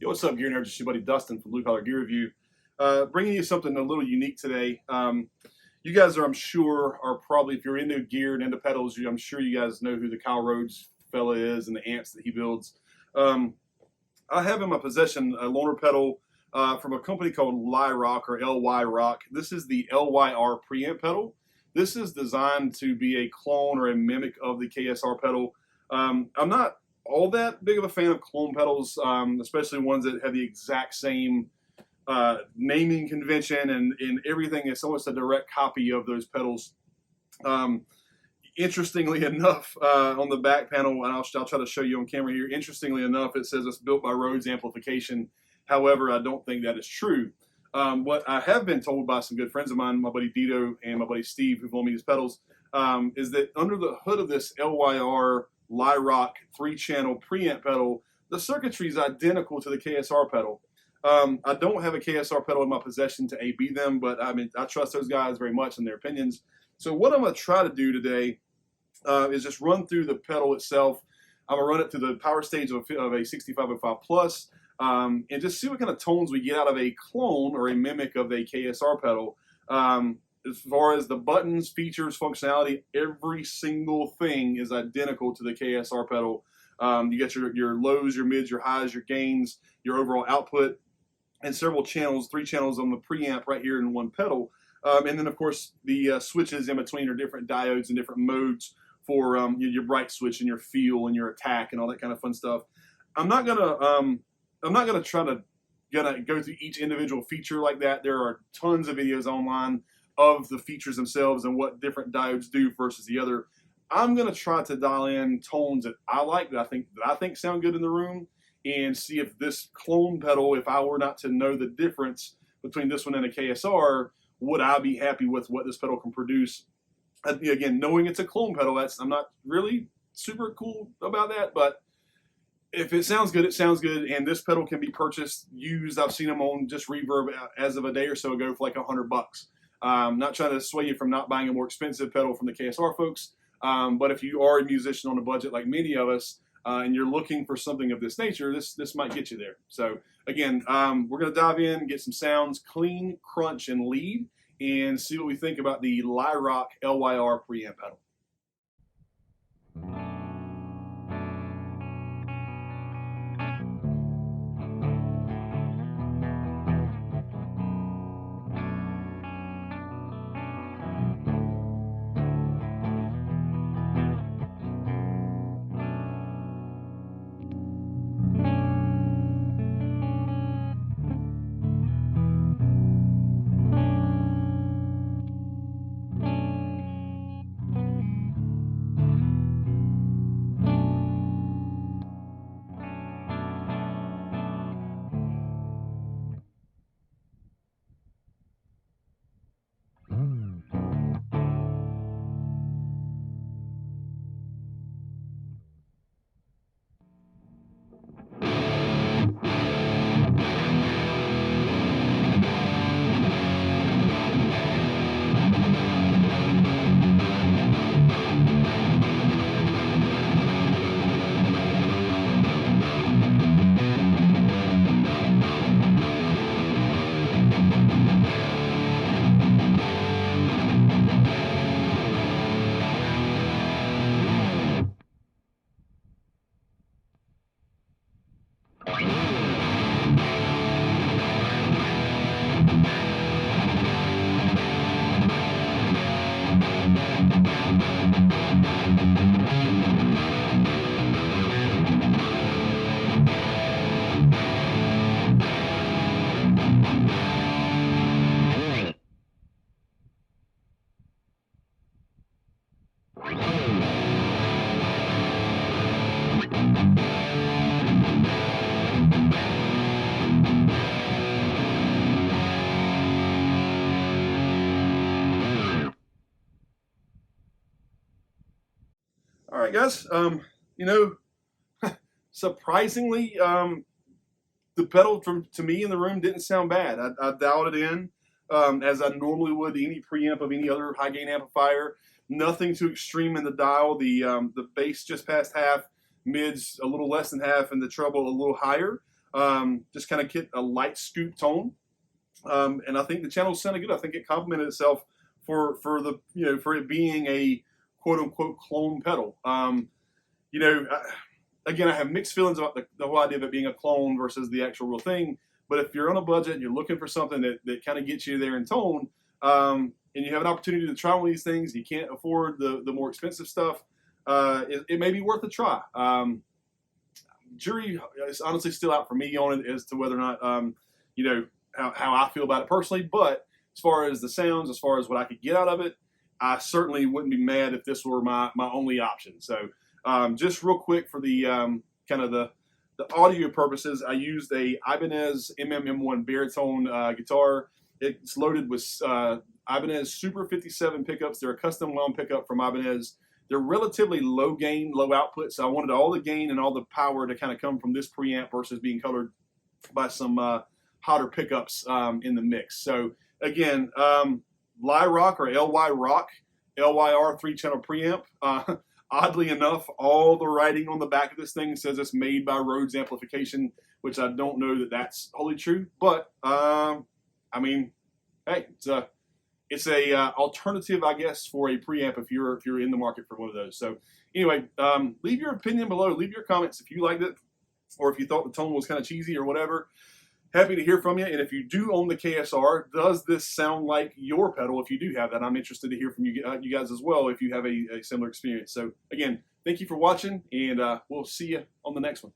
Yo, what's up, Gear Nerds? It's your buddy Dustin from Blue Collar Gear Review. Bringing you something a little unique today. You guys are, I'm sure, are probably, if you're into gear and into pedals, I'm sure you guys know who the Kyle Rhodes fella is and the amps that he builds. I have in my possession a loaner pedal from a company called LYR or LYR. This is the LYR preamp pedal. This is designed to be a clone or a mimic of the KSR pedal. I'm not all that big of a fan of clone pedals, especially ones that have the exact same naming convention and everything. It's almost a direct copy of those pedals. Interestingly enough, on the back panel, and I'll try to show you on camera here, interestingly enough, it says it's built by Rhodes Amplification. However, I don't think that is true. What I have been told by some good friends of mine, my buddy Dito and my buddy Steve, who've loaned me these pedals, is that under the hood of this LYR LYROC 3-channel preamp pedal, the circuitry is identical to the KSR pedal. I don't have a KSR pedal in my possession to A/B them, but I mean, I trust those guys very much in their opinions. So what I'm going to try to do today is just run through the pedal itself. I'm going to run it through the power stage of a 6505 Plus and just see what kind of tones we get out of a clone or a mimic of a KSR pedal. As far as the buttons, features, functionality, every single thing is identical to the KSR pedal. You get your lows, your mids, your highs, your gains, your overall output, and several channels, 3 channels on the preamp right here in one pedal. And then, of course, the switches in between are different diodes and different modes for your bright switch and your feel and your attack and all that kind of fun stuff. I'm not gonna try to go through each individual feature like that. There are tons of videos online of the features themselves and what different diodes do versus the other. I'm gonna try to dial in tones that I like, that I think sound good in the room, and see if this clone pedal, if I were not to know the difference between this one and a KSR, would I be happy with what this pedal can produce? Again, knowing it's a clone pedal, I'm not really super cool about that, but if it sounds good, it sounds good, and this pedal can be purchased, used. I've seen them on just Reverb as of a day or so ago for like $100. Not trying to sway you from not buying a more expensive pedal from the KSR folks, but if you are a musician on a budget like many of us, and you're looking for something of this nature, this might get you there. So again, we're going to dive in, get some sounds, clean, crunch, and lead, and see what we think about the LYROC LYR preamp pedal. All right, guys. Surprisingly, the pedal to me in the room didn't sound bad. I dialed it in as I normally would any preamp of any other high gain amplifier. Nothing too extreme in the dial. The bass just past half, mids a little less than half, and the treble a little higher. just kind of get a light scoop tone. And I think the channel sounded good. I think it complemented itself for the for it being a quote unquote clone pedal. Again, I have mixed feelings about the whole idea of it being a clone versus the actual real thing. But if you're on a budget and you're looking for something that kind of gets you there in tone, and you have an opportunity to try one of these things, you can't afford the more expensive stuff, it may be worth a try. Jury is honestly still out for me on it as to whether or not, how I feel about it personally. But as far as the sounds, as far as what I could get out of it, I certainly wouldn't be mad if this were my only option. So just real quick for the kind of the audio purposes, I used a Ibanez MM1 baritone guitar. It's loaded with Ibanez Super 57 pickups. They're a custom wound pickup from Ibanez. They're relatively low gain, low output, so I wanted all the gain and all the power to kind of come from this preamp versus being colored by some hotter pickups in the mix. So again, LYR or LYR, LYR 3-channel preamp. Oddly enough, all the writing on the back of this thing says it's made by Rhodes Amplification, which I don't know that that's wholly true. But I mean, hey, it's a alternative, I guess, for a preamp if you're in the market for one of those. So anyway, leave your opinion below. Leave your comments if you liked it, or if you thought the tone was kind of cheesy or whatever. Happy to hear from you. And if you do own the KSR, does this sound like your pedal? If you do have that, I'm interested to hear from you guys as well if you have a similar experience. So again, thank you for watching, and we'll see you on the next one.